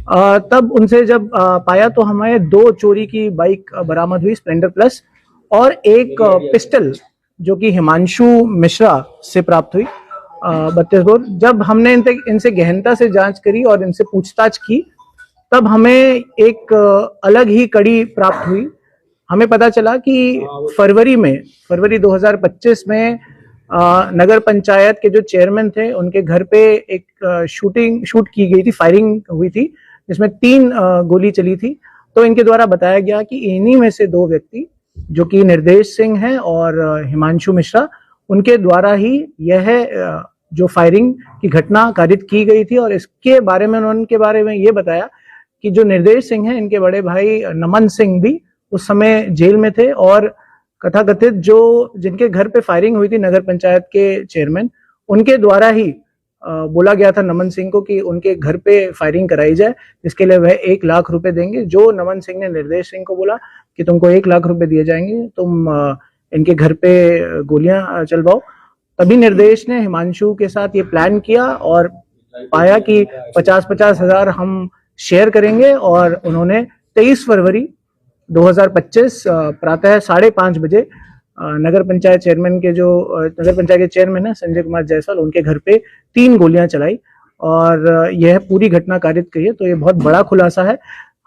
तब उनसे जब पाया तो हमें 2 चोरी की बाइक बरामद हुई, स्प्लेंडर प्लस, और एक पिस्टल जो कि हिमांशु मिश्रा से प्राप्त हुई 32 बोर। जब हमने इनसे गहनता से जांच करी और इनसे पूछताछ की, तब हमें एक अलग ही कड़ी प्राप्त हुई। हमें पता चला कि फरवरी 2025 में नगर पंचायत के जो चेयरमैन थे, उनके घर पे एक शूट की गई थी, फायरिंग हुई थी, जिसमें 3 गोली चली थी। तो इनके द्वारा बताया गया कि इन्हीं में से 2 व्यक्ति, जो कि निर्देश सिंह हैं और हिमांशु मिश्रा, उनके द्वारा ही यह जो फायरिंग की घटना कारित की गई थी। और इसके बारे में उनके बारे में ये बताया कि जो निर्देश सिंह हैं, इनके बड़े भाई नमन सिंह भी उस समय जेल में थे, और कथाकथित जिनके घर पे फायरिंग हुई थी, नगर पंचायत के चेयरमैन, उनके द्वारा ही बोला गया था नमन सिंह को कि उनके घर पे फायरिंग कराई जाए, जिसके लिए वह 1 लाख रुपए देंगे। जो नमन सिंह ने निर्देश सिंह को बोला कि तुमको 1 लाख रुपए दिए जाएंगे, तुम इनके घर पे गोलियां चलवाओ। तभी निर्देश ने हिमांशु के साथ ये प्लान किया और पाया कि 50-50 हजार हम शेयर करेंगे, और उन्होंने 23 फरवरी 2025 प्रातः 5:30 बजे नगर पंचायत के चेयरमैन है संजय कुमार जायसवाल, उनके घर पे 3 गोलियां चलाई और यह पूरी घटना कारित करी है। तो ये बहुत बड़ा खुलासा है।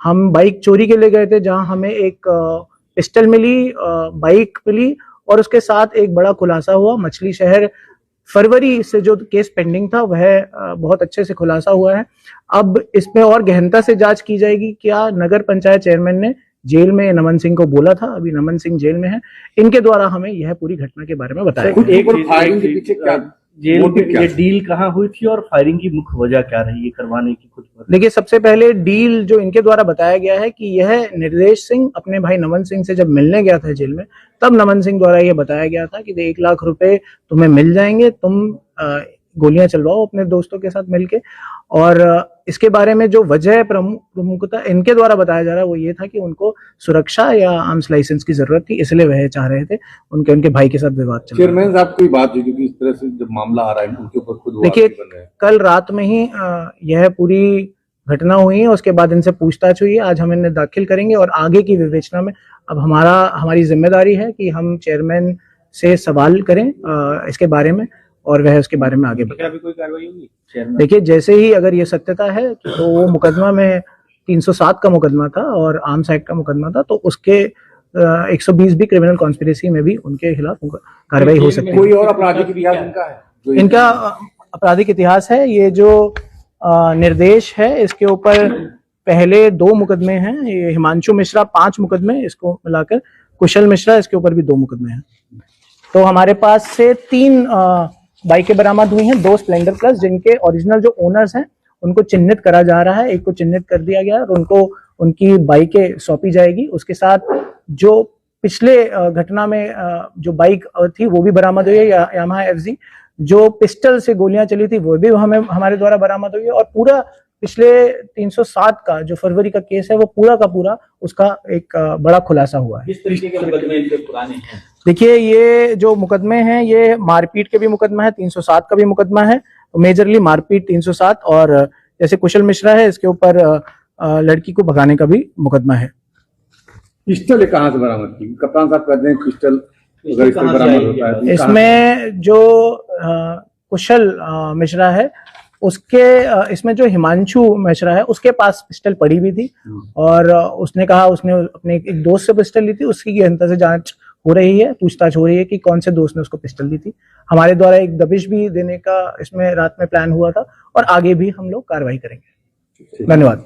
हम बाइक चोरी के लिए गए थे, जहां हमें एक पिस्टल मिली, बाइक मिली, और उसके साथ एक बड़ा खुलासा हुआ। मछली शहर फरवरी से जो केस पेंडिंग था, वह बहुत अच्छे से खुलासा हुआ है। अब इसमें और गहनता से जांच की जाएगी। क्या नगर पंचायत चेयरमैन ने जेल में नमन सिंह को बोला था? अभी नमन सिंह जेल में है। इनके द्वारा हमें यह पूरी घटना के बारे में बताया। फायरिंग के पीछे क्या जेल में ये डील कहाँ हुई थी और फायरिंग की मुख्य वजह क्या रही है करवाने की? कुछ देखिए, सबसे पहले डील जो इनके द्वारा बताया गया है कि यह निर्देश सिंह अपने भाई नमन सिंह से जब मिलने गया था जेल में, तब नमन सिंह द्वारा यह बताया गया था कि 1 लाख रुपए तुम्हें मिल जाएंगे, तुम गोलियां चलवाओ अपने दोस्तों के साथ मिलके। और इसके बारे में जो वजह प्रमुखता इनके द्वारा बताया जा रहा है, वो ये था कि उनको सुरक्षा या आर्म्स लाइसेंस की जरूरत थी, इसलिए वह चाह रहे थे। उनके भाई के साथ विवाद चल रहा है। चेयरमैन साहब कोई बात हुई कि इस तरह से जब मामला आ रहा है उनके ऊपर खुद? देखिए, कल रात में ही यह पूरी घटना हुई है। उसके बाद इनसे पूछताछ हुई है। आज हम इन्हें दाखिल करेंगे और आगे की विवेचना में अब हमारी जिम्मेदारी है कि हम चेयरमैन से सवाल करें इसके बारे में, और वह उसके बारे में आगे बढ़े। अभी कोई कार्रवाई होगी? देखिए, जैसे ही अगर ये सत्यता है तो वो मुकदमा में 307 का मुकदमा था और आर्म्स एक्ट का मुकदमा था, तो उसके 120 भी क्रिमिनल कॉन्स्पिरेसी में भी उनके खिलाफ कार्रवाई हो सकती है। कोई और आपराधिक इतिहास इनका है? इनका आपराधिक इतिहास है। ये जो निर्देश है, इसके ऊपर पहले 2 मुकदमे हैं। ये हिमांशु मिश्रा 5 मुकदमे, इसको मिलाकर कुशल मिश्रा, इसके ऊपर भी 2 मुकदमे हैं। तो हमारे पास से 3 बाइकें बरामद हुई हैं, 2 स्प्लेंडर प्लस, जिनके ओरिजिनल जो ओनर्स हैं उनको चिन्हित करा जा रहा है। एक को चिन्हित कर दिया गया और उनको उनकी बाइकें सौंपी जाएगी। उसके साथ जो पिछले घटना में जो बाइक थी वो भी बरामद हुई है, यामाहा FZ। जो पिस्टल से गोलियां चली थी वो भी हमारे द्वारा बरामद हुई है। और पूरा पिछले 307 का जो फरवरी का केस है, वो पूरा का पूरा उसका एक बड़ा खुलासा हुआ है। किस तरीके के मुकदमे इनके पुराने हैं? देखिए, ये जो मुकदमे हैं, ये मारपीट के भी मुकदमा है, 307 का भी मुकदमा है। तो मेजरली मारपीट 307, और जैसे कुशल मिश्रा है, इसके ऊपर लड़की को भगाने का भी मुकदमा है। पिस्टल कहाँ से बरामद की? कप्तान साहब कहते हैं पिस्टल बरामद होता है। इसमें जो कुशल मिश्रा है, इसमें जो हिमांशु मिश्रा है, उसके पास पिस्टल पड़ी हुई थी, और उसने कहा उसने अपने एक दोस्त से पिस्टल ली थी। उसकी गहनता से जांच हो रही है, पूछताछ हो रही है कि कौन से दोस्त ने उसको पिस्टल दी थी। हमारे द्वारा एक दबिश भी देने का इसमें रात में प्लान हुआ था, और आगे भी हम लोग कार्रवाई करेंगे। धन्यवाद।